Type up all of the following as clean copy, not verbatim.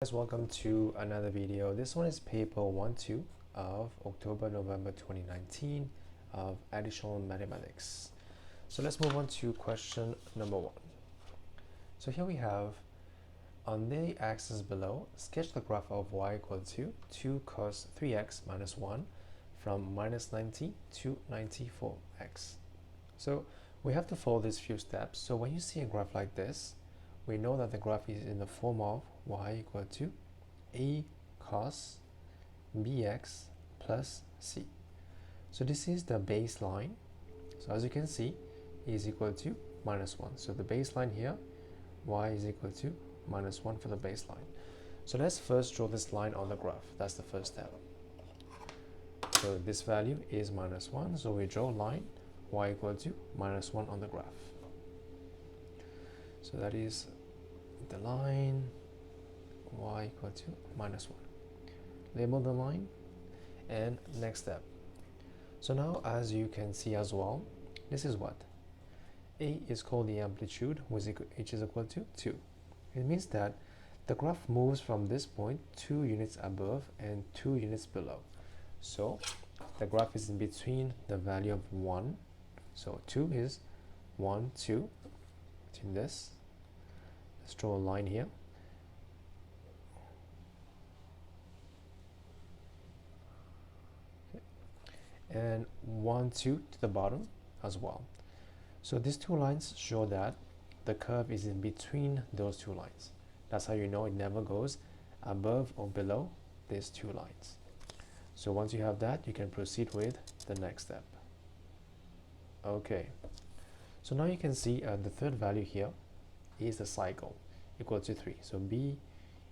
Guys, welcome to another video. This one is paper 1-2 of October-November 2019 of additional mathematics. So let's move on to question number 1. So here we have, on the axis below, sketch the graph of y equal to 2 cos 3x minus 1 from minus 90 to 94x. So we have to follow these few steps. So when you see a graph like this, we know that the graph is in the form of y equal to a cos bx plus c. So this is the baseline. So as you can see, e is equal to minus 1. So the baseline here, y is equal to minus 1 for the baseline. So let's first draw this line on the graph. That's the first step. So this value is minus 1. So we draw a line y equal to minus 1 on the graph. So that is the line y equal to minus 1. Label the line, and next step. So now, as you can see as well, this is what a is called the amplitude, which is equal to 2. It means that the graph moves from this point 2 units above and 2 units below. So the graph is in between the value of 1. So 2 is 1, 2. Between this, let's draw a line here. Okay. And 1, 2 to the bottom as well. So these two lines show that the curve is in between those two lines. That's how you know it never goes above or below these two lines. So once you have that, you can proceed with the next step. Okay. So now you can see the third value here is the cycle equal to 3. So b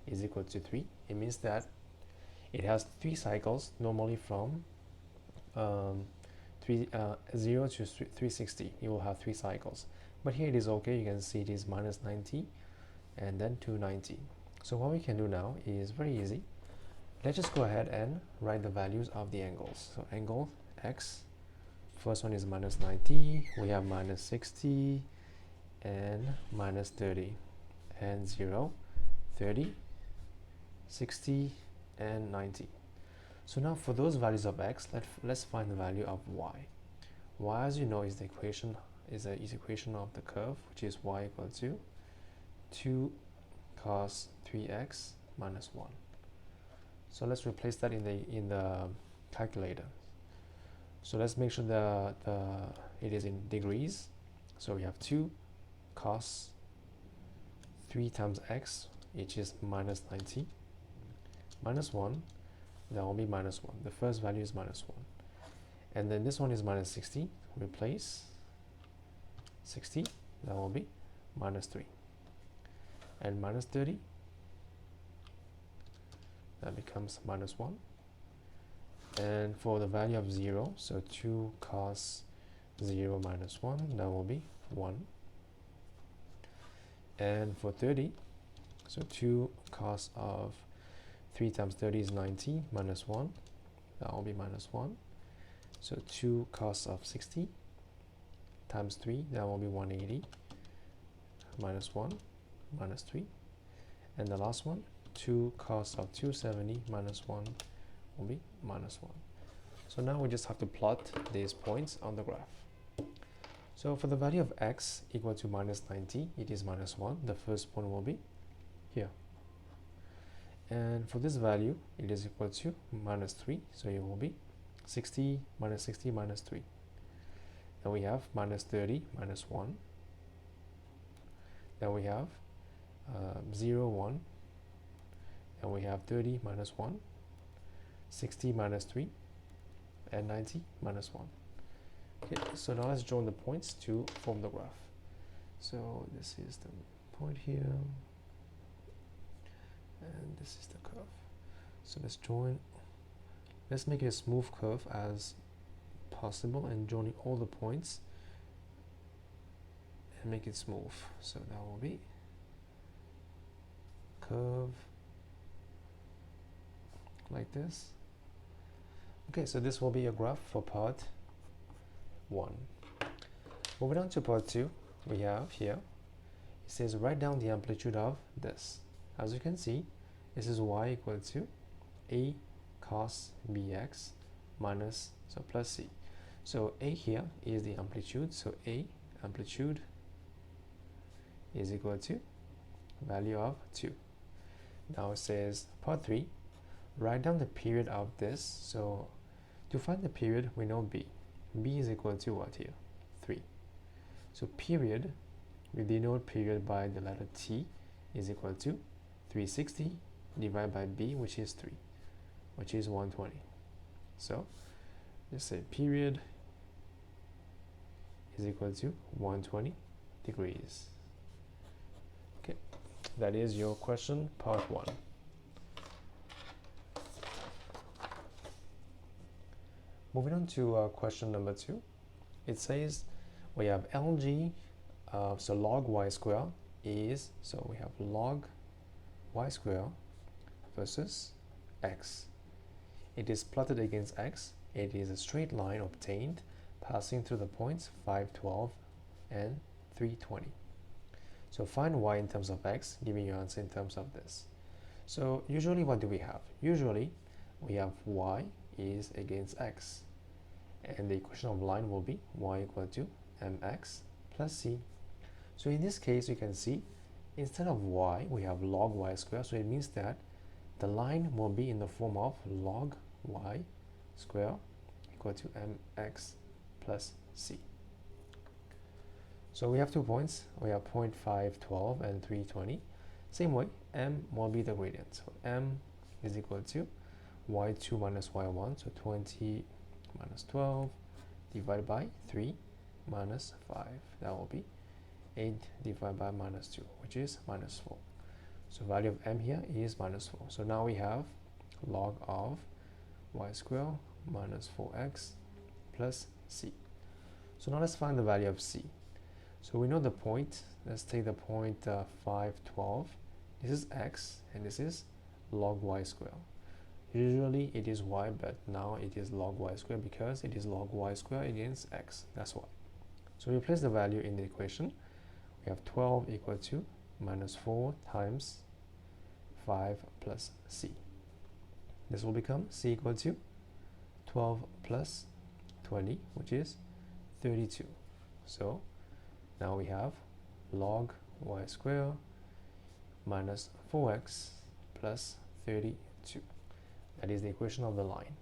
is equal to 3. It means that it has 3 cycles, normally from 0 to 360. You will have 3 cycles. But here it is okay. You can see it is minus 90 and then 290. So what we can do now is very easy. Let's just go ahead and write the values of the angles. So angle x, first one is minus 90. We have minus 60 and minus 30 and 0, 30, 60 and 90. So now for those values of x, let's find the value of y. Y, as you know, is the equation of the curve, which is y equal to 2 cos 3x minus 1. So let's replace that in the calculator. So let's make sure it is in degrees. So we have 2 cos 3 times x, which is minus 90, minus 1, that will be minus 1. The first value is minus 1. And then this one is minus 60, replace 60, that will be minus 3. And minus 30, that becomes minus 1. And for the value of 0, so 2 cos 0 minus 1, that will be 1. And for 30, so 2 cos of 3 times 30 is 90, minus 1, that will be minus 1. So 2 cos of 60 times 3, that will be 180, minus 1, minus 3. And the last one, 2 cos of 270 minus 1 will be minus 1. So now we just have to plot these points on the graph. So for the value of x equal to minus 90, it is minus 1. The first point will be here. And for this value, it is equal to minus 3. So it will be 60 minus 60 minus 3. Then we have minus 30 minus 1. Then we have 0, 1. Then we have 30 minus 1. 60 minus 3. And 90 minus 1. Okay, so now let's join the points to form the graph. So this is the point here, and this is the curve. So let's make it a smooth curve as possible and join all the points and make it smooth. So that will be curve like this. Okay, so this will be a graph for part 1. Moving on to part 2, we have here, it says write down the amplitude of this. As you can see, This is y equal to a cos bx minus, so plus c. So a here is the amplitude, so a amplitude is equal to value of 2. Now it says part 3, write down the period of this. So to find the period, we know b is equal to what here? 3. So period, we denote period by the letter t, is equal to 360 divided by b, which is 3, which is 120. So let's say period is equal to 120 degrees. Okay, that is your question, part 1. Moving on to question number 2. It says we have lg, so log y square is, so we have log y square versus x. It is plotted against x. It is a straight line obtained passing through the points 5, 12 and 3, 20. So find y in terms of x, give me your answer in terms of this. So usually what do we have? Usually we have y is against x, and the equation of line will be y equal to mx plus c. So in this case, you can see instead of y, we have log y square, so it means that the line will be in the form of log y square equal to mx plus c. So we have 2 points, we have 0.512 and 320. Same way, m will be the gradient. So m is equal to y2 minus y1, so 20 minus 12 divided by 3 minus 5. That will be 8 divided by minus 2, which is minus 4. So value of m here is minus 4. So now we have log of y square minus 4x plus c. So now let's find the value of c. So we know the point. Let's take the point 5, 12. This is x and this is log y square. Usually it is y, but now it is log y square because it is log y square against x. That's why. So we place the value in the equation. We have 12 equal to minus 4 times 5 plus c. This will become c equal to 12 plus 20, which is 32. So now we have log y square minus 4x plus 32. That is the equation of the line.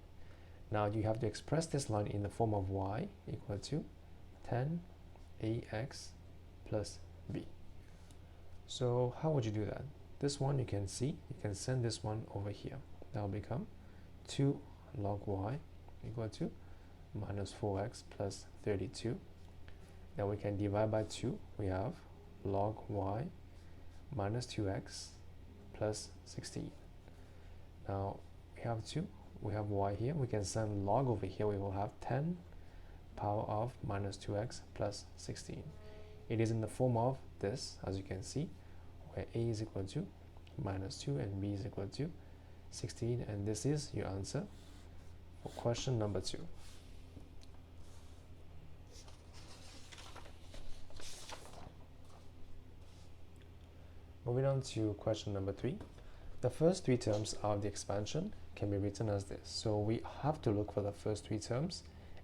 Now you have to express this line in the form of y equal to 10ax plus b. So how would you do that? This one you can see, you can send this one over here. That will become 2 log y equal to minus 4x plus 32. Now we can divide by 2. We have log y minus 2x plus 16. Now we have 2. We have y here. We can send log over here. We will have 10 power of minus 2x plus 16. It is in the form of this, as you can see, where a is equal to minus 2 and b is equal to 16. And this is your answer for question number 2. Moving on to question number 3. The first 3 terms of the expansion can be written as this. So we have to look for the first 3 terms,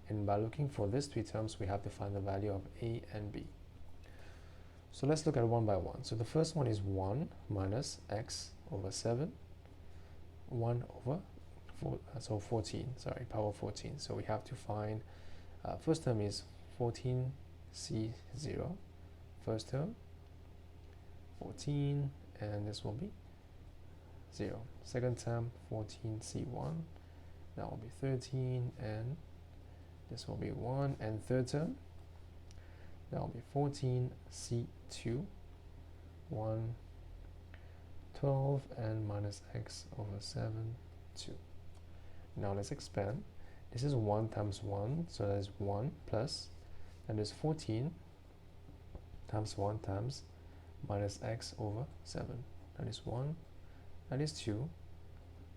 and by looking for these 3 terms, we have to find the value of a and b. So let's look at one by one. So the first one is 1 minus x over 7, 1 over 4, so 14, sorry, power 14. So we have to find, first term is 14c0, first term, 14, and this will be 0. Second term, 14c1, that will be 13, and this will be 1. And third term, that will be 14c2, 1, 12, and minus x over 7, 2. Now let's expand. This is 1 times 1, so that is 1 plus, that is 14 times 1 times minus x over 7. That is 1, that is 2,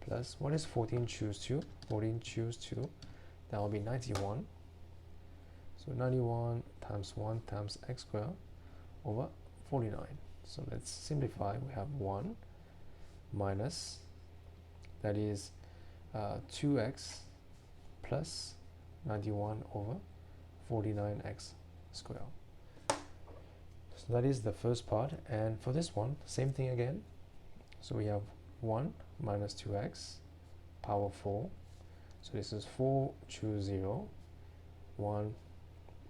plus, what is 14 choose 2? 14 choose 2, that will be 91. So 91 times 1 times x squared over 49. So let's simplify. We have 1 minus that is 2x plus 91 over 49x squared. So that is the first part, and for this one, same thing again. So we have 1 minus 2x power 4. So this is 4 choose 0, 1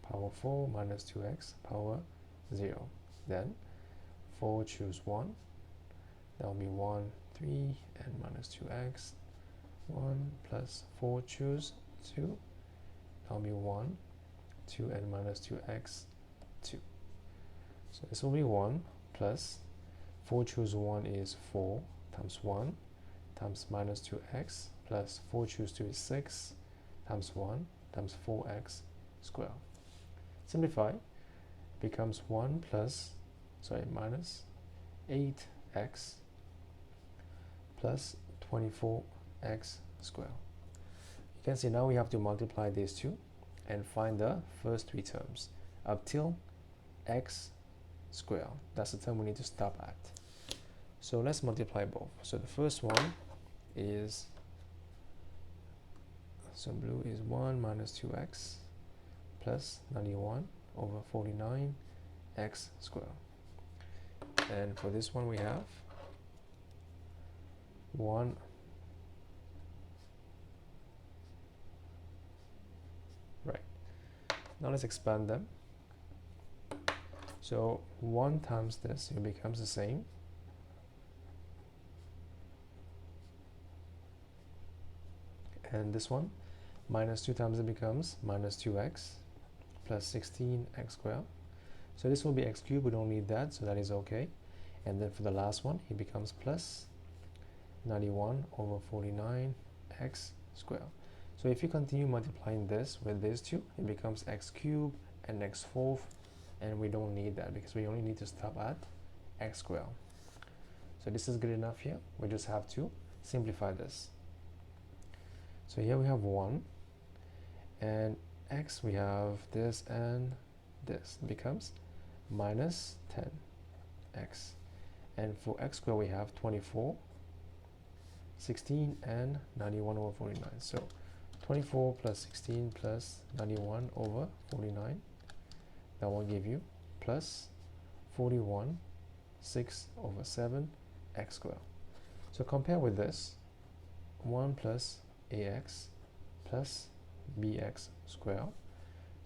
power 4 minus 2x power 0. Then 4 choose 1, that will be 1, 3, and minus 2x. 1 plus 4 choose 2, that will be 1, 2, and minus 2x, 2. So this will be 1 plus 4 choose 1 is 4 times 1 times minus 2x plus 4 choose 2 is 6 times 1 times 4x squared. Simplify, becomes 1 plus, minus 8x plus 24x squared. You can see now we have to multiply these two and find the first three terms up till x squared. That's the term we need to stop at. So let's multiply both. So the first one is, so blue is 1 minus 2x plus 91 over 49 x squared. And for this one we have 1 right. Now let's expand them. So 1 times this, it becomes the same. And this one, minus 2 times it becomes minus 2x plus 16x squared. So this will be x cubed, we don't need that, so that is okay. And then for the last one, it becomes plus 91 over 49x squared. So if you continue multiplying this with these two, it becomes x cubed and x fourth, and we don't need that because we only need to stop at x squared. So this is good enough here. We just have to simplify this. So here we have 1, and x we have this and this, it becomes minus 10x. And for x squared we have 24, 16, and 91 over 49. So 24 plus 16 plus 91 over 49, that will give you plus 41, 6 over 7 x squared. So compare with this, 1 plus ax plus bx squared.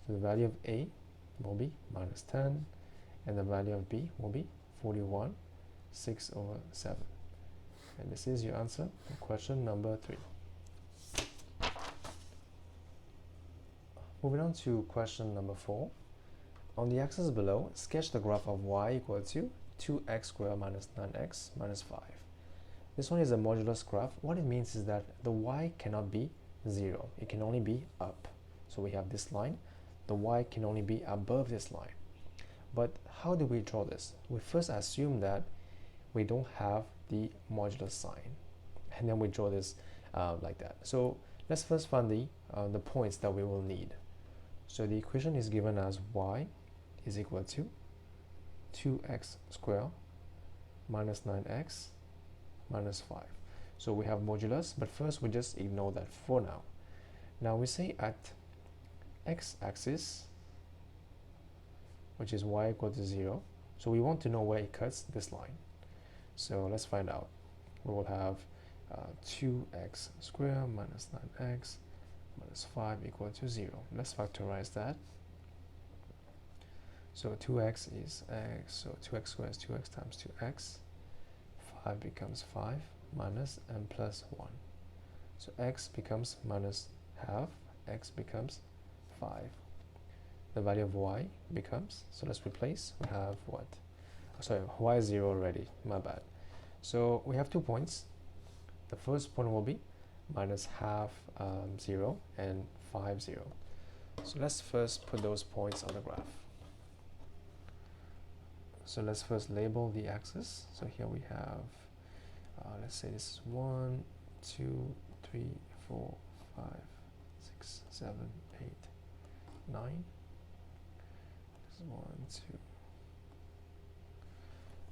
So the value of a will be minus 10, and the value of b will be 41, 6 over 7. And this is your answer for question number 3. Moving on to question number 4. On the axis below, sketch the graph of y equal to 2x squared minus 9x minus 5. This one is a modulus graph. What it means is that the y cannot be 0. It can only be up. So we have this line. The y can only be above this line. But how do we draw this? We first assume that we don't have the modulus sign, and then we draw this like that. So let's first find the points that we will need. So the equation is given as y is equal to 2x squared minus 9x minus 5. So we have modulus, but first we just ignore that for now. Now we say at x-axis, which is y equal to 0, so we want to know where it cuts this line. So let's find out. We will have 2x squared minus 9x minus 5 equal to 0. Let's factorize that. So 2x is x, so 2x squared is 2x times 2x. 5 becomes 5 minus and plus 1. So x becomes minus half, x becomes 5. The value of y becomes, so let's replace, we have what? Sorry, y is 0 already, my bad. So we have 2 points. The first point will be minus half 0 and 5, 0. So let's first put those points on the graph. So let's first label the axis. So here we have, let's say this is 1, 2, 3, 4, 5, 6, 7, 8, 9. This is 1, 2.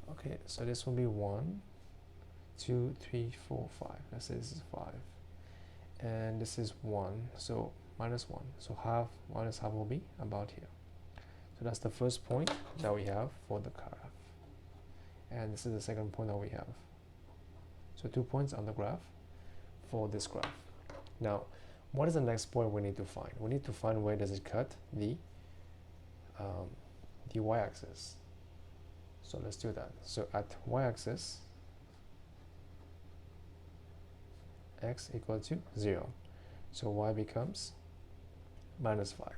Okay, so this will be 1, 2, 3, 4, 5. Let's say this is 5. And this is 1, so minus 1. So half minus half will be about here. So that's the first point that we have for the graph. And this is the second point that we have. So 2 points on the graph for this graph. Now, what is the next point we need to find? We need to find where does it cut the y-axis. So let's do that. So at y-axis, x equal to 0. So y becomes minus 5.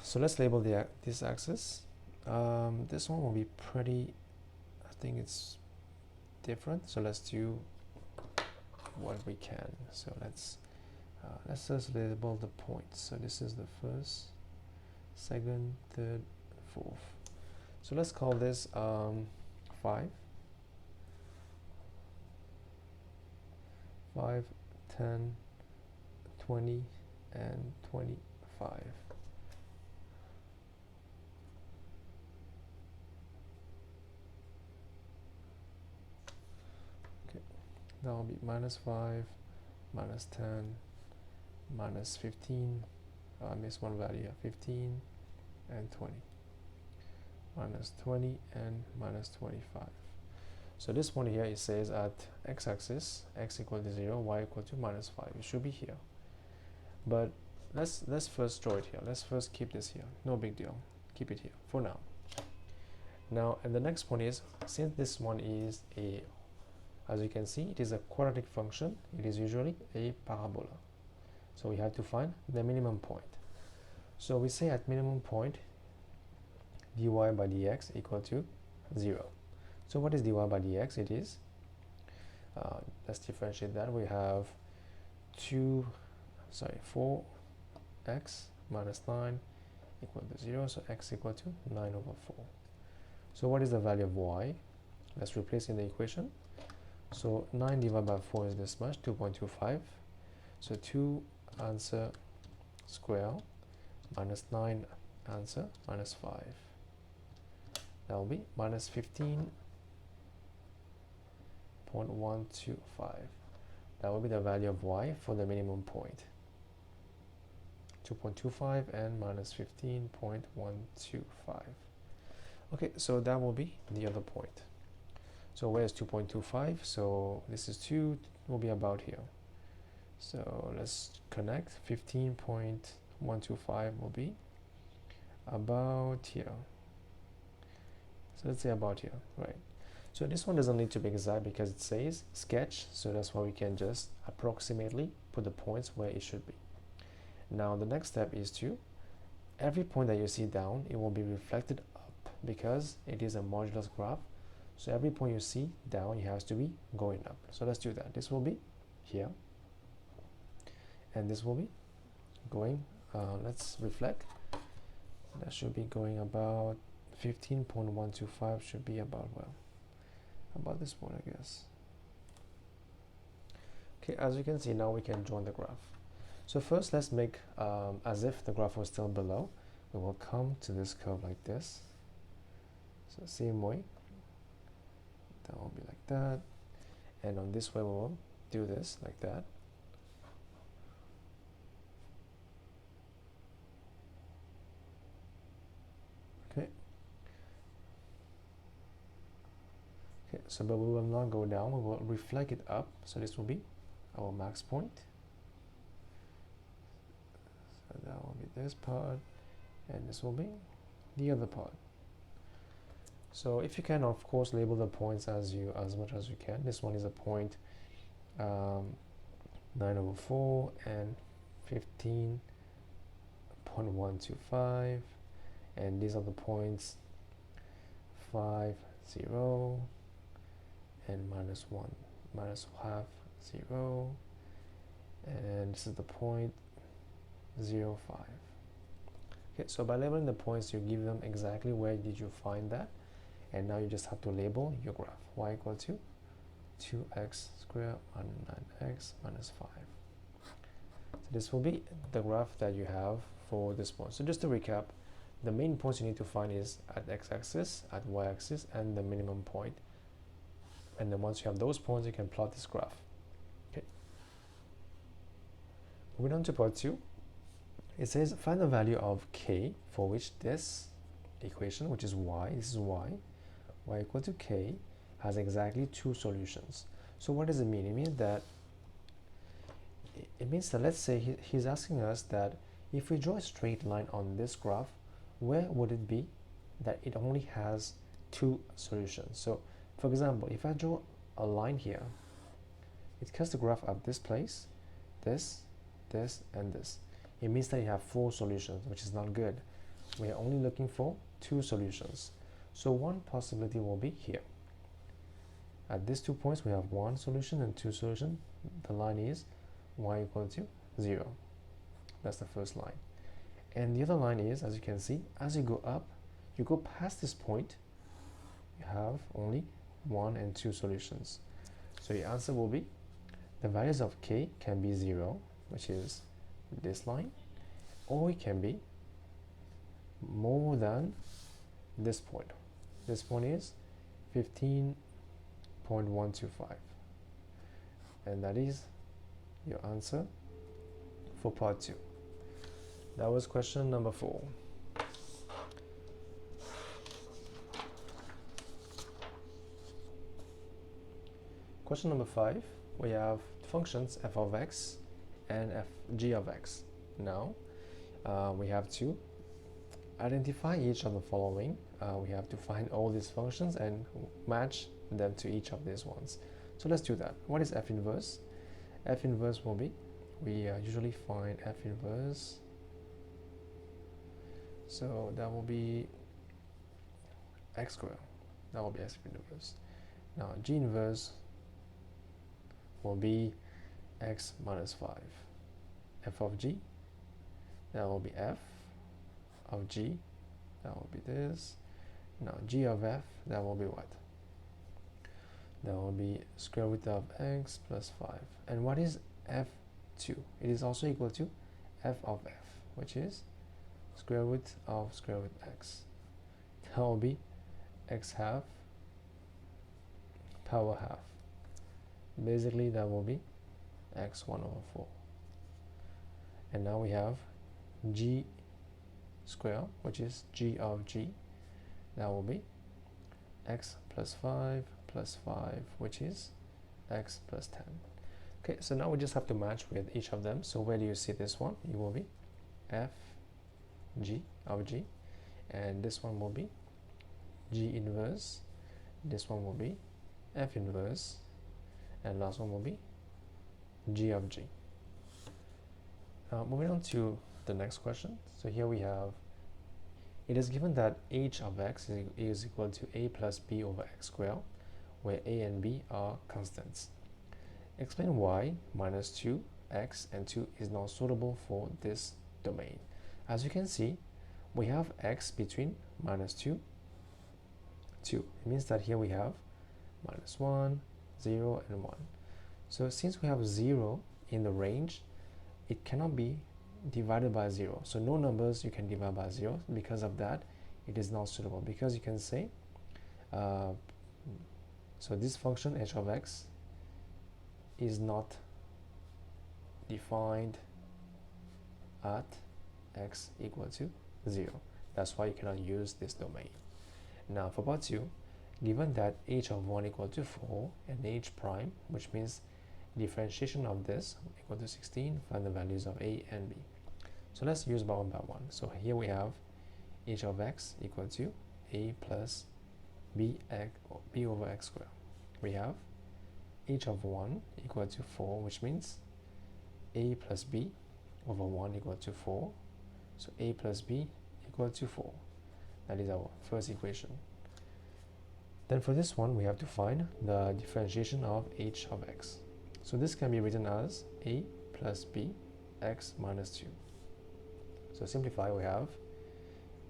So let's label this axis. This one will be pretty, I think it's different. So let's do what we can. So let's just label the points. So this is the first, second, third, fourth. So let's call this 5, 10, 20, and 25. Okay, that will be minus 5, minus 10, minus 15. I missed one value, 15 and 20. Minus 20 and minus 25. So this one here, it says at x-axis, x equal to 0, y equal to minus 5. It should be here. But let's first draw it here. Let's first keep this here. No big deal. Keep it here for now. Now, and the next one is, since this one is as you can see, it is a quadratic function. It is usually a parabola. So we have to find the minimum point. So we say at minimum point, dy by dx equal to 0. So what is dy by dx? It is, let's differentiate that. We have 4x minus 9 equal to 0. So x equal to 9 over 4. So what is the value of y? Let's replace in the equation. So 9 divided by 4 is this much, 2.25. So 2 answer square minus 9 answer minus 5. That will be minus 15.125. That will be the value of y for the minimum point. 2.25 and minus 15.125. Okay, so that will be the other point. So where is 2.25? So this is 2, will be about here. So let's connect. 15.125 will be about here. So let's say about here, right? So this one doesn't need to be exact because it says sketch, so that's why we can just approximately put the points where it should be. Now the next step is to, every point that you see down, it will be reflected up because it is a modulus graph. So every point you see down, it has to be going up. So let's do that. This will be here, and this will be going, let's reflect. That should be going about 15.125 should be about, well, about this point, I guess. Okay, as you can see, now we can join the graph. So first, let's make as if the graph was still below. We will come to this curve like this. So same way, that will be like that. And on this way, we will do this like that. Okay, so but we will not go down, we will reflect it up. So this will be our max point. So that will be this part, and this will be the other part. So if you can, of course, label the points as much as you can. This one is a point 9 over 4 and 15.125, and these are the points 5, 0, and minus 1, minus half, 0, and this is the point 0, 5. Okay, so by labeling the points, you give them exactly where did you find that, and now you just have to label your graph. Y equal to 2x squared minus 9x minus 5. So this will be the graph that you have for this point. So just to recap, the main points you need to find is at x-axis, at y-axis, and the minimum point And then once you have those points, you can plot this graph. Okay. Moving on to part 2, it says find the value of k for which this equation, which is y, this is y equal to k, has exactly 2 solutions. So what does it mean? It means that let's say he's asking us that if we draw a straight line on this graph, where would it be that it only has 2 solutions? So for example, if I draw a line here, it cuts the graph at this place, this, and this. It means that you have 4 solutions, which is not good. We are only looking for 2 solutions. So one possibility will be here. At these 2 points, we have 1 solution and 2 solutions. The line is y equal to 0. That's the first line. And the other line is, as you can see, as you go up, you go past this point, you have only 1 and 2 solutions. So your answer will be, the values of k can be 0, which is this line, or it can be more than this point. This point is 15.125, and that is your answer for part 2. That was question number 4. Question number 5, we have functions f of x and g of x. Now we have to identify each of the following. We have to find all these functions and match them to each of these ones. So let's do that. What is f inverse? F inverse will be, we usually find f inverse, so that will be x squared. That will be f inverse. Now g inverse will be x minus 5. F of g, that will be f of g, that will be this. Now g of f, that will be what? That will be square root of x plus 5. And what is f2? It is also equal to f of f, which is square root of square root x. That will be x half power half. Basically, that will be x 1 over 4. And now we have g square, which is g of g. That will be x plus 5 plus 5, which is x plus 10. Okay, so now we just have to match with each of them. So where do you see this one? It will be f g of g, and this one will be g inverse, this one will be f inverse, and last one will be g of g. Moving on to the next question. So here we have, it is given that h of x is equal to a plus b over x squared, where a and b are constants. Explain why minus 2, x, and 2 is not suitable for this domain. As you can see, we have x between minus 2, 2. It means that here we have minus 1, 0, and 1. So since we have 0 in the range, it cannot be divided by 0. So no numbers you can divide by 0. Because of that, it is not suitable. Because you can say, so this function h of x is not defined at x equal to 0. That's why you cannot use this domain. Now for part 2, given that h of 1 equal to 4 and h prime, which means differentiation of this equal to 16, find the values of a and b. So let's use one by one. So here we have h of x equal to a plus b over x squared. We have h of 1 equal to 4, which means a plus b over 1 equal to 4. So a plus b equal to 4. That is our first equation. Then for this one, we have to find the differentiation of h of x. So this can be written as a plus b x minus 2. So simplify, we have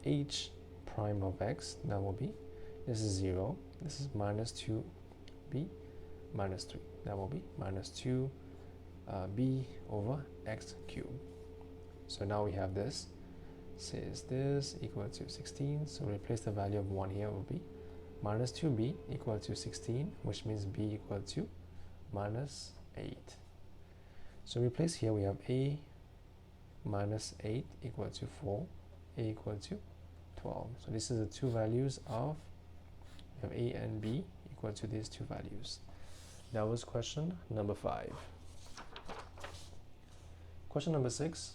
h prime of x, that will be, this is 0, this is minus 2b minus 3. That will be minus 2 b over x cubed. So now we have this, says this equal to 16, so replace the value of 1 here will be minus 2b equal to 16, which means b equal to minus 8. So replace here, we have a minus 8 equal to 4, a equal to 12. So this is the two values of, we have a and b equal to these two values. That was question number 5. Question number 6.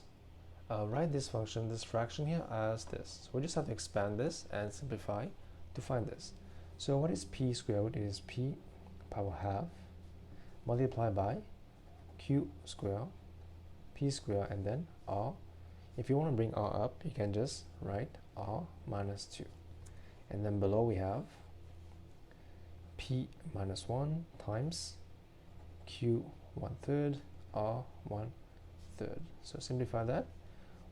Write this function, this fraction here, as this. So we just have to expand this and simplify to find this. So what is p square root? It is p power half multiplied by q square, p square, and then r. If you want to bring r up, you can just write r minus 2. And then below we have p minus 1 times q 1/3, r 1/3. So simplify that.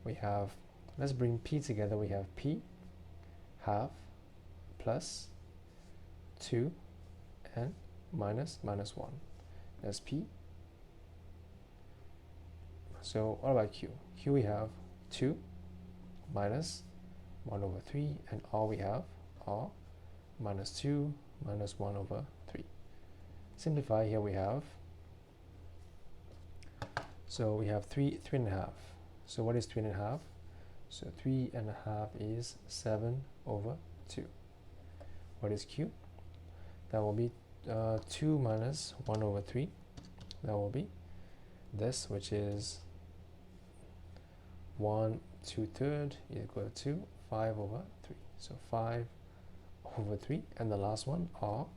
We have, let's bring p together, we have p half plus 2 and minus 1. That's p. So what about q? Q we have 2 minus 1/3, and r we have r minus 2 minus 1/3. Simplify, here we have, so we have 3.5. So what is 3.5? So 3.5 is 7/2. What is q? That will be 2 minus 1/3. That will be this, which is 1/2 equal to 5/3. So 5/3. And the last one, r,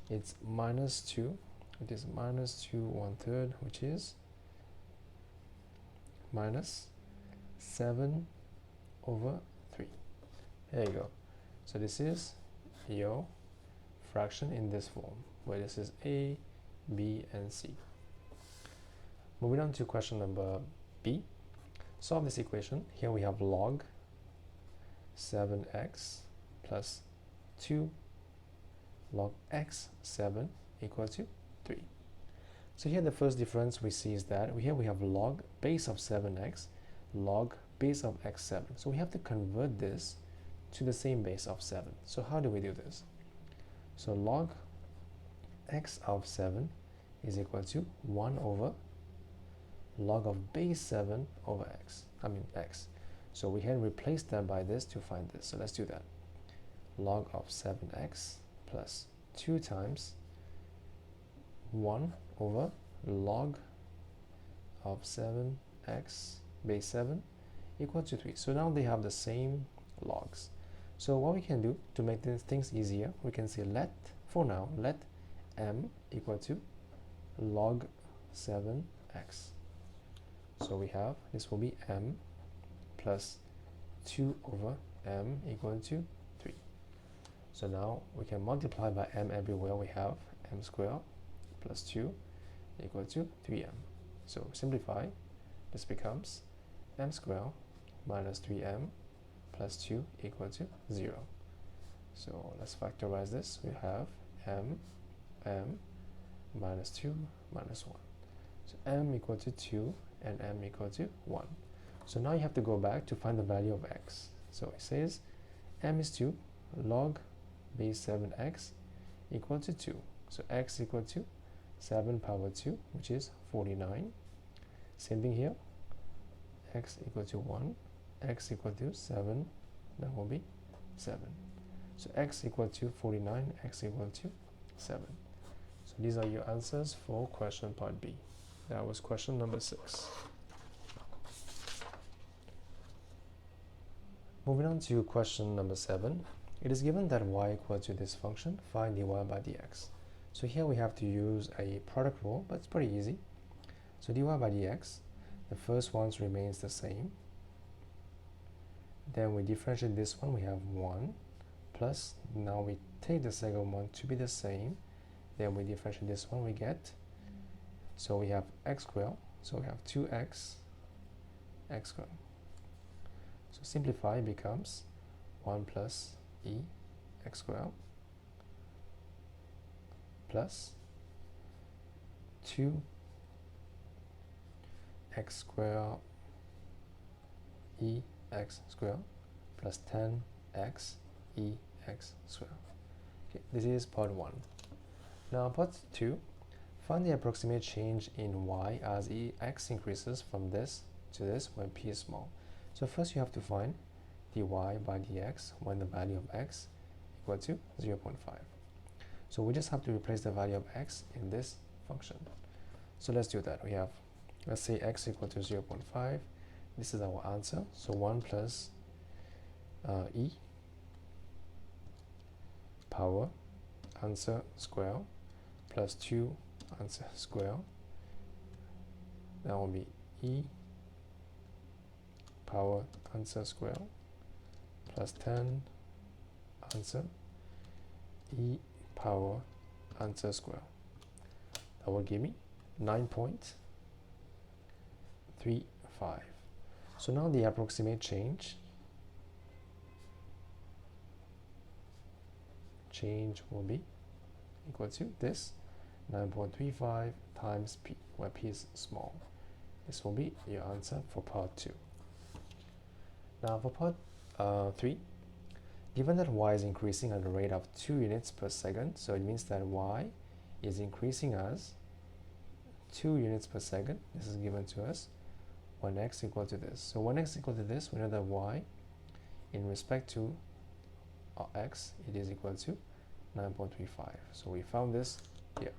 it's minus 2. It is minus 2 1/3, which is minus 7/3. There you go. So this is your fraction in this form, where this is a, b, and c. Moving on to question number b. Solve this equation. Here we have log 7x plus 2 log x 7 equal to 3. So here the first difference we see is that here we have log base of 7x, log base of x7. So we have to convert this to the same base of 7. So how do we do this? So log x of 7 is equal to 1 over log of base 7 over x. So we can replace that by this to find this. So let's do that. Log of 7x plus 2 times 1 over log of 7x base 7 equal to 3. So now they have the same logs. So what we can do to make things easier, we can say let, for now, let m equal to log 7x. So we have, this will be m plus 2 over m equal to 3. So now we can multiply by m everywhere. We have m squared plus 2 equal to 3m. So simplify, this becomes m squared minus 3m plus 2 equal to 0. So let's factorize this. We have m minus 2 minus 1. So m equal to 2 and m equal to 1. So now you have to go back to find the value of x. So it says m is 2, log base 7x equal to 2. So x equal to 7 power 2, which is 49. Same thing here, x equal to 1, x equal to 7, that will be 7. So x equal to 49, x equal to 7. So these are your answers for question part B. That was question number 6. Moving on to question number 7. It is given that y equal to this function, find dy by dx. So here we have to use a product rule, but it's pretty easy. So dy by dx, the first ones remains the same. Then we differentiate this one, we have 1 plus, now we take the second one to be the same. Then we differentiate this one, we get, so we have x squared, so we have 2x x squared. So simplify becomes 1 plus e x squared plus 2 x squared e x squared plus 10x e x squared. Okay, this is part 1. Now part 2, find the approximate change in y as x increases from this to this when p is small. So first you have to find dy by dx when the value of x equal to 0.5. So we just have to replace the value of x in this function. So let's do that. We have, let's say x equal to 0.5. This is our answer. So 1 plus e power answer square plus 2 answer square. That will be e power answer square plus 10 answer e power answer square. That will give me 9.35. So now the approximate change will be equal to this 9.35 times p, where p is small. This will be your answer for part 2. Now for part 3, given that y is increasing at a rate of 2 units per second, so it means that y is increasing as 2 units per second. This is given to us when x equal to this. So when x equal to this, we know that y in respect to x, it is equal to 9.35. So we found this here.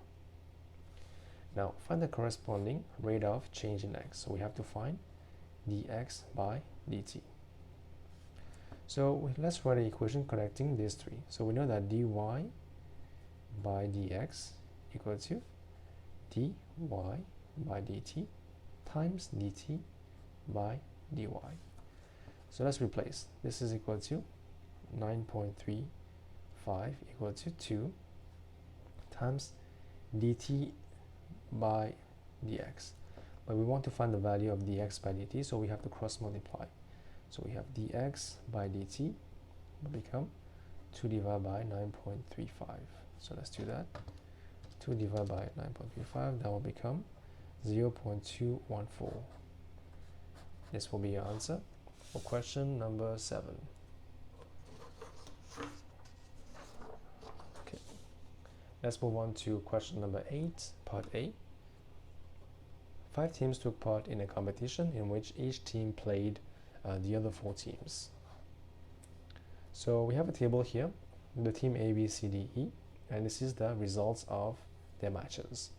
Now find the corresponding rate of change in x. So we have to find dx by dt. So let's write an equation connecting these three. So we know that dy by dx equal to dy by dt times dt by dy. So let's replace. This is equal to 9.35 equal to 2 times dt by dx. But we want to find the value of dx by dt, so we have to cross multiply. So we have dx by dt will become 2 divided by 9.35. So let's do that. 2 divided by 9.35, that will become 0.214. This will be your answer for question number 7. Okay, let's move on to question number 8, part A. 5 teams took part in a competition in which each team played the other 4 teams. So we have a table here, the team A, B, C, D, E, and this is the results of their matches.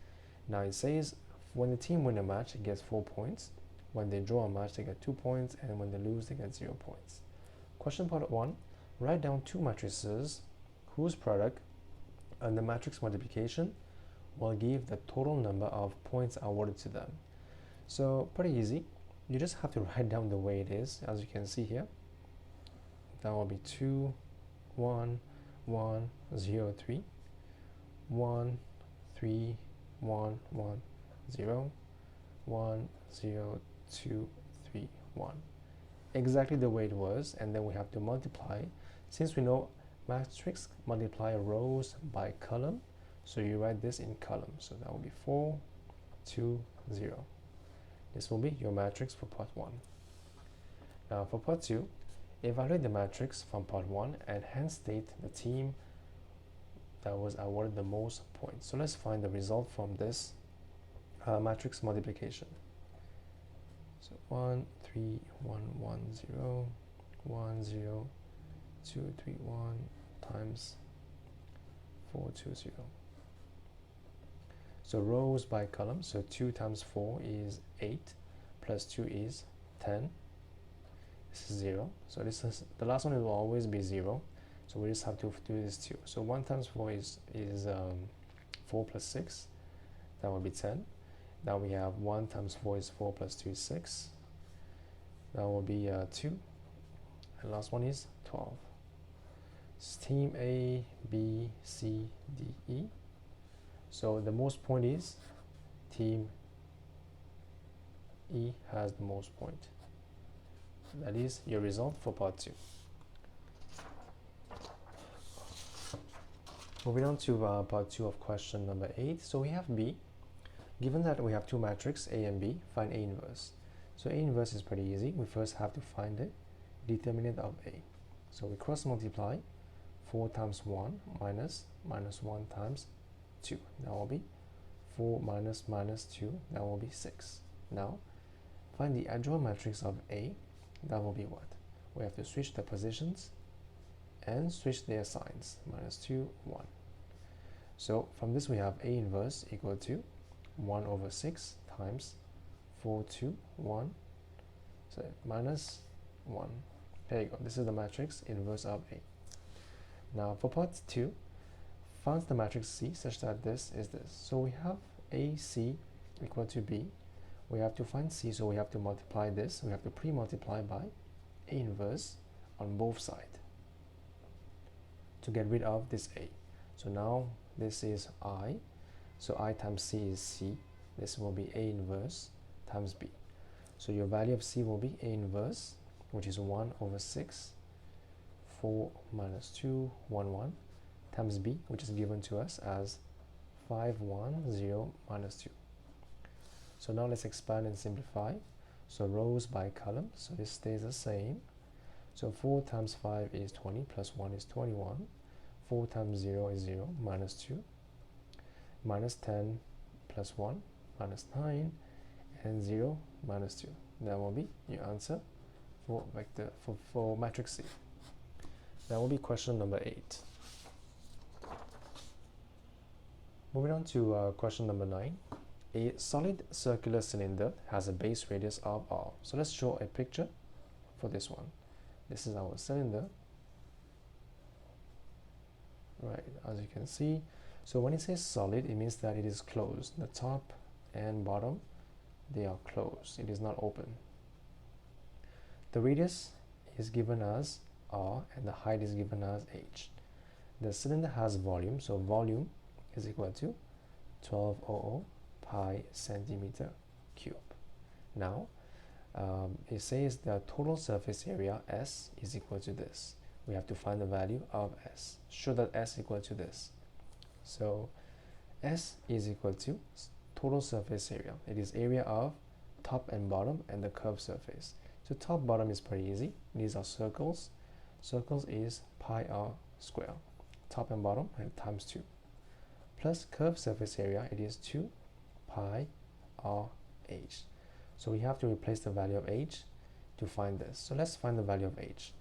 Now it says when the team win a match, it gets 4 points. When they draw a match, they get 2 points, and when they lose, they get 0 points. Question part 1, write down 2 matrices whose product and the matrix multiplication will give the total number of points awarded to them. So pretty easy. You just have to write down the way it is, as you can see here. That will be 2, 1, 1, 0, 3, 1, 3, 1, 1, 0, 1, 0, 2, 3, 1. Exactly the way it was, and then we have to multiply. Since we know matrix multiply rows by column, so you write this in column. So that will be 4, 2, 0. This will be your matrix for part 1. Now for part 2, evaluate the matrix from part 1 and hence state the team that was awarded the most points. So let's find the result from this matrix multiplication. So 1, 3, 1, 1, 0, 1, 0, 2, 3, 1 times 4, 2, 0. So rows by column, so 2 times 4 is 8, plus 2 is 10. This is 0. So this is the last one, it will always be 0. So we just have to do this too. So 1 times 4 is 4 plus 6. That will be 10. Now we have 1 times 4 is 4 plus 2 is 6. That will be 2. And last one is 12. It's team A, B, C, D, E. So the most point is team E has the most point. That is your result for part 2. Moving on to part 2 of question number 8. So we have B. Given that we have 2 matrices, A and B, find A inverse. So A inverse is pretty easy. We first have to find the determinant of A. So we cross multiply 4 times 1 minus 1 times 2. That will be 4 minus 2. That will be 6. Now, find the adjoint matrix of A. That will be what? We have to switch the positions and switch their signs. Minus 2, 1. So from this we have A inverse equal to 1 over 6 times 4, 2, 1. So minus 1. There you go. This is the matrix inverse of A. Now for part 2, find the matrix C such that this is this. So we have AC equal to B. We have to find C, so we have to multiply this. We have to pre-multiply by A inverse on both sides to get rid of this A. So now this is I. So I times C is C. This will be A inverse times B. So your value of C will be A inverse, which is 1 over 6, 4 minus 2, 1, 1, times B, which is given to us as 5, 1, 0, minus 2. So now let's expand and simplify. So rows by column, so this stays the same. So 4 times 5 is 20, plus 1 is 21. 4 times 0 is 0, minus 2. Minus 10 plus 1, minus 9. And 0, minus 2. That will be your answer for for matrix C. That will be question number 8. Moving on to question number 9. A solid circular cylinder has a base radius of R. So let's show a picture for this one. This is our cylinder. Right, as you can see. So when it says solid, it means that it is closed. The top and bottom, they are closed. It is not open. The radius is given as R and the height is given as H. The cylinder has volume, so volume is equal to 1200 pi centimeter cube. Now, it says the total surface area S is equal to this. We have to find the value of S. Show that S equal to this. So S is equal to total surface area. It is area of top and bottom and the curved surface. So top bottom is pretty easy. These are circles. Circles is pi r square. Top and bottom and times 2. Plus curved surface area, it is 2 pi r h. So we have to replace the value of h to find this. So let's find the value of h.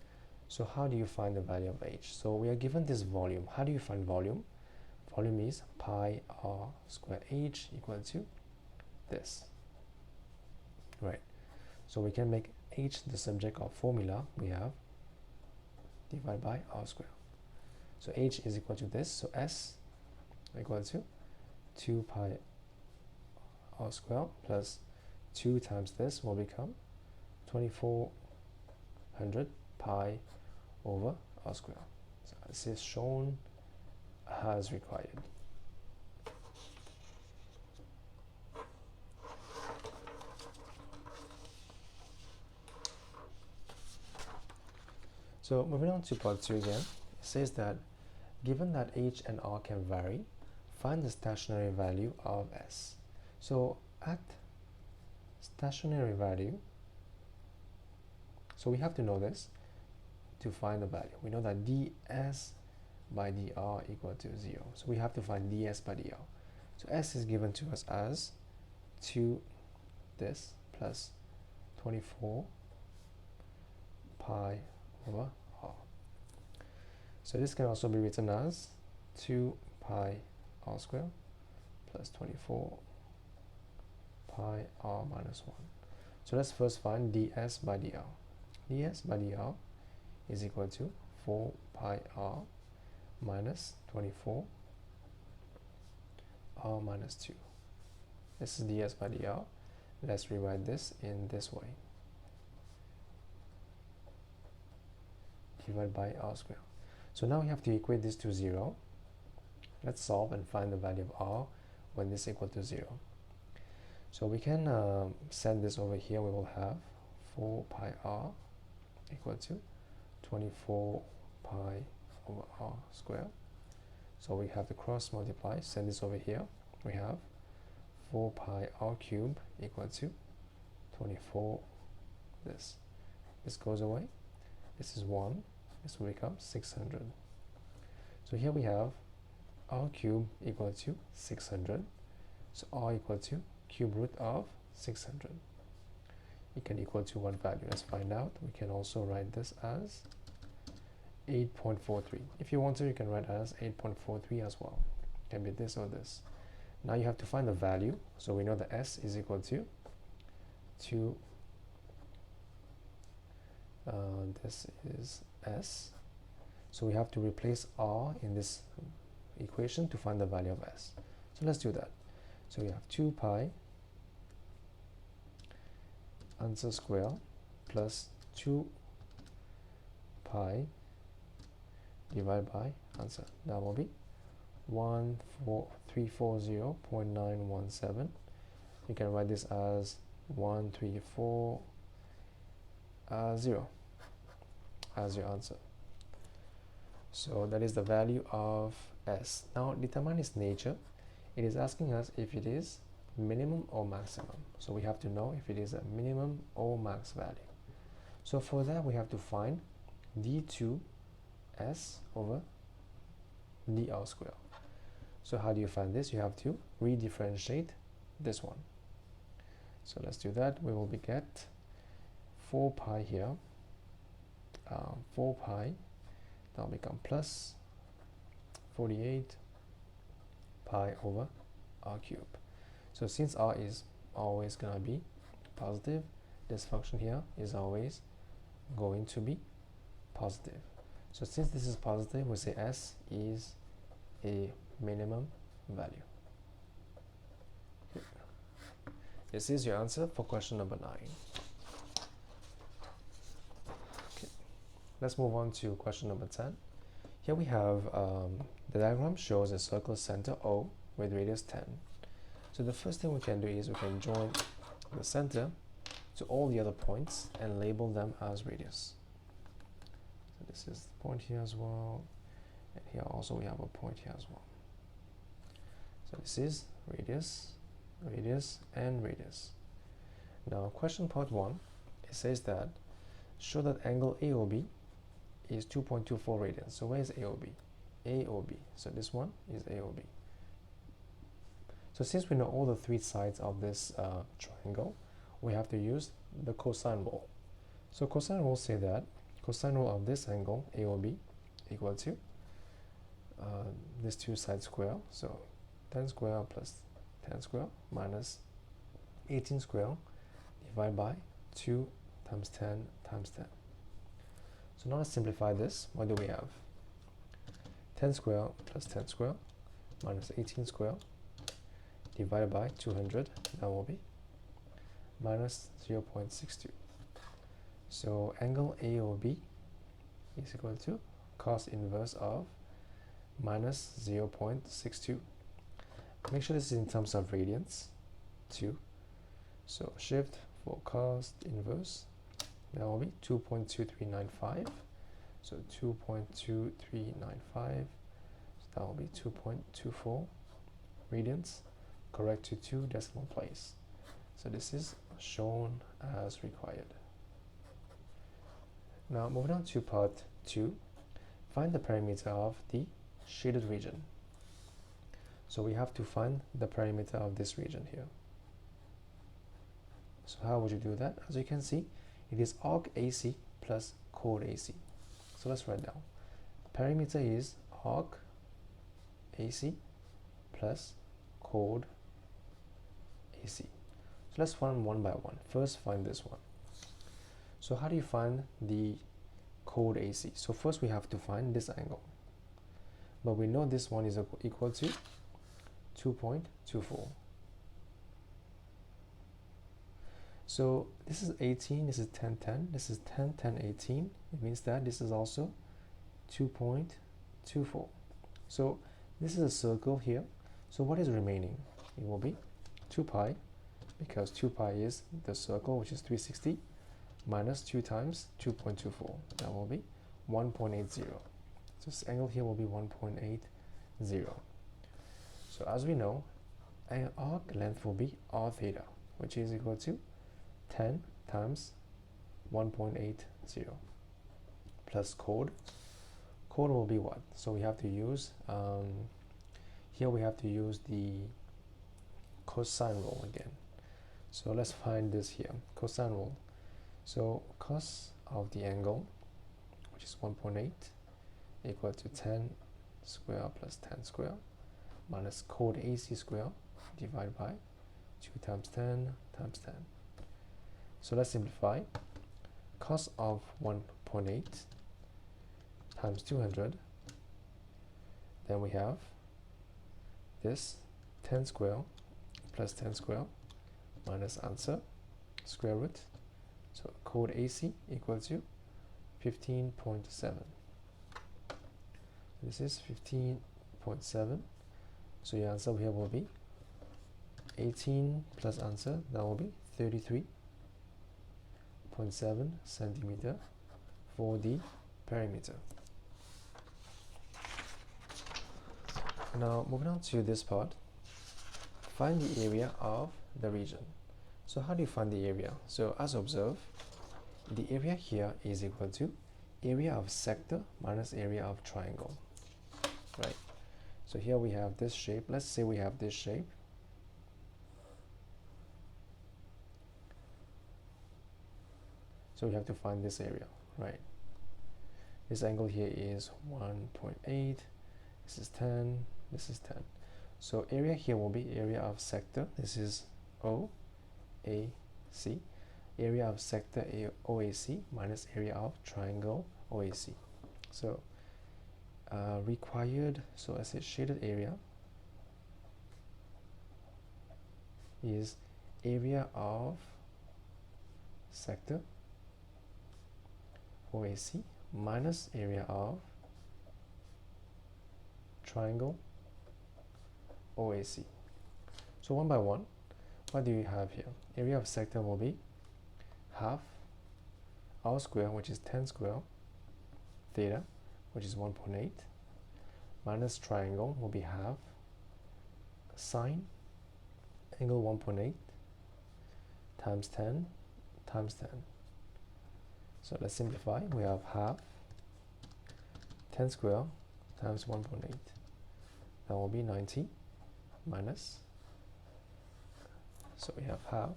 So how do you find the value of h? So we are given this volume. How do you find volume? Volume is pi r square h equal to this. Right. So we can make h the subject of formula. We have divided by r square. So h is equal to this. So s equal to 2 pi r square plus 2 times this will become 2400 pi over r square. So this is shown as required. So moving on to part 2 again, it says that given that h and r can vary, find the stationary value of s. So at stationary value, so we have to know this to find the value. We know that ds by dr equal to 0. So we have to find ds by dr. So s is given to us as 2 this plus 24 pi over r. So this can also be written as 2 pi r square plus 24 pi r minus 1. So let's first find ds by dr. ds by dr is equal to 4 pi r minus 24 r minus 2. This is ds by dr. Let's rewrite this in this way. Divided by r square. So now we have to equate this to 0. Let's solve and find the value of r when this is equal to 0. So we can send this over here. We will have 4 pi r equal to 24 pi over r square. So we have to cross multiply, send this over here. We have 4 pi r cube equal to 24 this. This goes away. This is 1. This will become 600. So here we have r cube equal to 600. So r equal to cube root of 600. It can equal to what value? Let's find out. We can also write this as 8.43. If you want to, you can write as 8.43 as well. It can be this or this. Now you have to find the value. So we know the s is equal to 2. This is s. So we have to replace r in this equation to find the value of s. So let's do that. So we have 2 pi answer square plus 2 pi divided by answer. That will be 1340.917. You can write this as 1340 as your answer. So that is the value of s. Now determine its nature. It is asking us if it is minimum or maximum. So we have to know if it is a minimum or max value. So for that we have to find d2s over dr square. So how do you find this? You have to redifferentiate this one. So let's do that. We will get 4 pi here. 4 pi, that will become plus 48 pi over r cube. So since r is always going to be positive, this function here is always going to be positive. So since this is positive, we say s is a minimum value. Okay. This is your answer for question number 9. Okay. Let's move on to question number 10. Here we have the diagram shows a circle center O with radius 10. So the first thing we can do is we can join the center to all the other points and label them as radius. So this is the point here as well, and here also we have a point here as well. So this is radius, radius, and radius. Now question part 1, it says that show that angle AOB is 2.24 radians. So where is AOB? AOB. So this one is AOB. So since we know all the 3 sides of this triangle, we have to use the cosine rule. So cosine rule say that cosine rule of this angle AOB equal to this 2 side square. So 10 square plus 10 square minus 18 square divided by 2 times 10 times 10. So now let's simplify this. What do we have? 10 square plus 10 square minus 18 square divided by 200. That will be minus 0.62. So angle AOB is equal to cos inverse of minus 0.62. Make sure this is in terms of radians too. So shift for cos inverse, that will be 2.2395. So 2.2395, so that will be 2.24 radians, correct to 2 decimal place. So this is shown as required. Now moving on to part 2, find the perimeter of the shaded region. So we have to find the perimeter of this region here. So how would you do that? As you can see, it is arc AC plus chord AC. So let's write down. Perimeter is arc AC plus chord AC. So let's find one by one. First, find this one. So how do you find the chord AC? So first we have to find this angle. But we know this one is equal to 2.24. So this is 18, this is 10, 10, this is 10, 10, 18. It means that this is also 2.24. So this is a circle here. So what is remaining? It will be 2 pi, because 2 pi is the circle, which is 360, minus 2 times 2.24. That will be 1.80. So this angle here will be 1.80. So as we know, an arc length will be r theta, which is equal to 10 times 1.80 plus chord. code will be what? So we have to use, here we have to use the cosine rule again. So let's find this here, cosine rule. So cos of the angle, which is 1.8, equal to 10 square plus 10 square minus cot AC square divided by 2 times 10 times 10. So let's simplify. Cos of 1.8 times 200, then we have this 10 square plus 10 square minus answer square root. So cot AC equal to 15.7. This is 15.7. So your answer here will be 18 plus answer, that will be 33.7 centimeter for the perimeter. Now moving on to this part, find the area of the region. So how do you find the area? So as observed, the area here is equal to area of sector minus area of triangle, right? So here we have this shape. Let's say we have this shape. So we have to find this area, right? This angle here is 1.8, this is 10, this is 10. So area here will be area of sector. This is OAC. Area of sector OAC minus area of triangle OAC. So required, so as a shaded area is area of sector OAC minus area of triangle OAC. So one by one, what do you have here? Area of sector will be half r square, which is 10 square, theta, which is 1.8, minus triangle will be half sine angle 1.8 times 10 times 10. So let's simplify. We have half 10 square times 1.8. That will be 90 minus, so we have half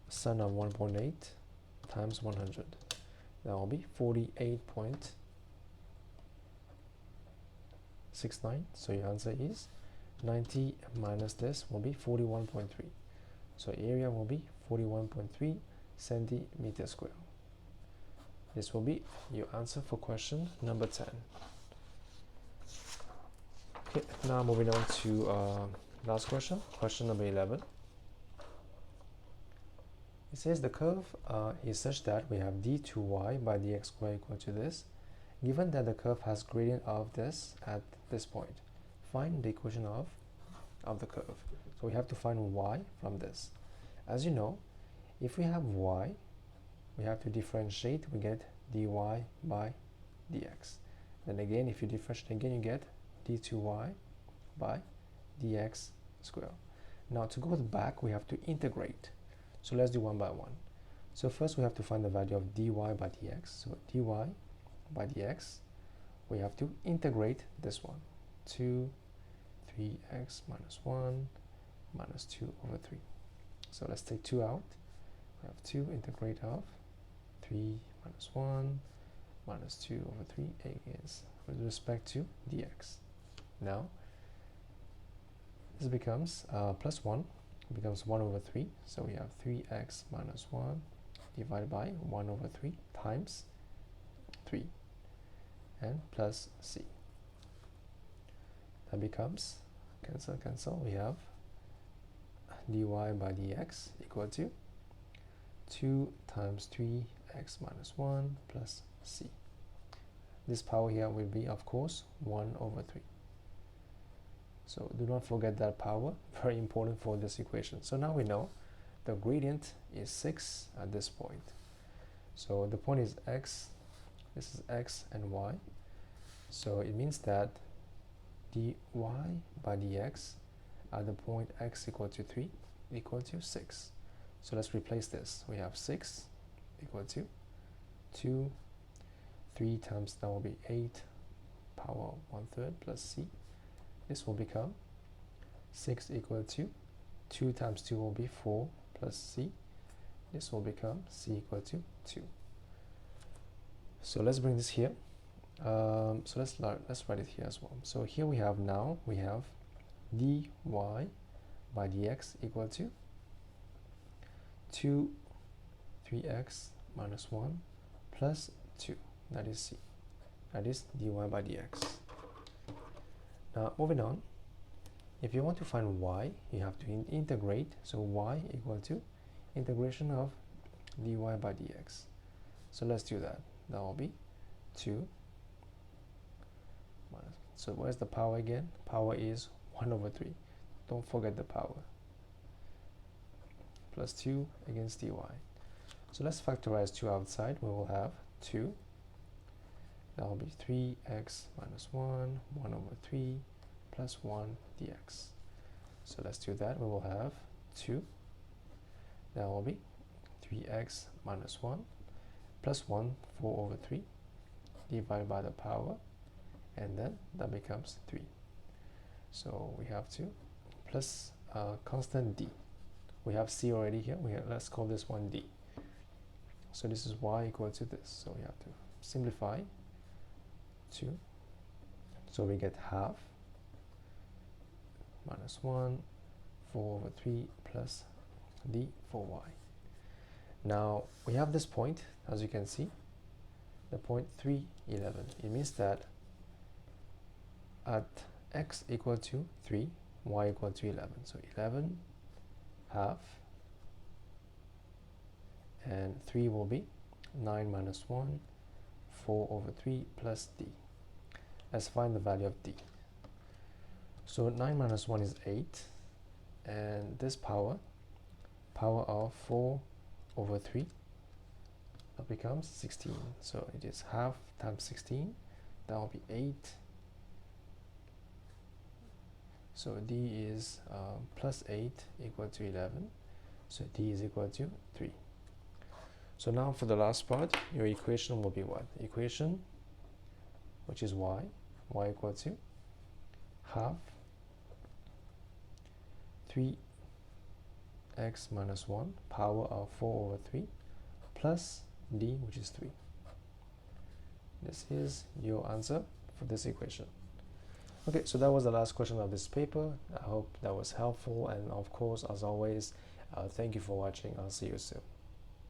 sine of 1.8 times 100. That will be 48.69. So your answer is 90 minus this will be 41.3. So area will be 41.3 centimeter square. This will be your answer for question number 10. Okay, now moving on to last question, question number 11. It says the curve is such that we have d2y by dx squared equal to this. Given that the curve has gradient of this at this point, find the equation of the curve. So we have to find y from this. As you know, if we have y, we have to differentiate, we get dy by dx. Then again, if you differentiate again, you get d2y by dx squared. Now to go back, we have to integrate. So let's do one by one. So first we have to find the value of dy by dx. So dy by dx, we have to integrate this one. 2, 3x minus 1 minus 2 over 3. So let's take 2 out. We have 2 integrate of 3 minus 1 minus 2 over 3 is with respect to dx. Now this becomes plus 1, becomes 1 over 3. So we have 3x minus 1 divided by 1 over 3 times 3 and plus c. That becomes cancel, cancel. We have dy by dx equal to 2 times 3x minus 1 plus c. This power here will be, of course, 1 over 3. So do not forget that power, very important for this equation. So now we know the gradient is 6 at this point. So the point is x, this is x and y. So it means that dy by dx at the point x equal to 3 equal to 6. So let's replace this. We have 6 equal to 2, 3 times, that will be 8 power 1/3 plus c. This will become 6 equal to 2 times 2 will be 4 plus c. This will become c equal to 2. So let's bring this here. So let's write it here as well. So here we have dy by dx equal to 3x minus 1 plus 2. That is c. That is dy by dx. Now moving on, if you want to find y, you have to integrate. So y equal to integration of dy by dx. So let's do that. That will be 2 minus. So where's the power again? Power is 1/3. Don't forget the power. Plus 2 against dy. So let's factorize 2 outside. We will have 2. That will be 3x minus 1, 1/3 plus 1 dx. So let's do that. We will have 2. That will be 3x minus 1 plus 1, 4/3 divided by the power, and then that becomes 3. So we have to plus constant d. We have c already here. Let's call this one d. So this is y equal to this. So we have to simplify 2. So we get half minus 1, 4/3 plus d for y. Now we have this point, as you can see, the point 3, 11. It means that at x equal to 3, y equal to 11. So 11 half, and 3 will be 9 minus 1, 4/3 plus d. Let's find the value of d. So 9 minus 1 is 8, and this power of 4/3, that becomes 16. So it is half times 16, that will be 8. So d is plus 8 equal to 11. So d is equal to 3. So now for the last part, your equation will be what? Equation, which is y equal to half 3x minus 1 power of 4/3 plus d, which is 3. This is your answer for this equation. Okay, so that was the last question of this paper. I hope that was helpful, and of course, as always, thank you for watching. I'll see you soon.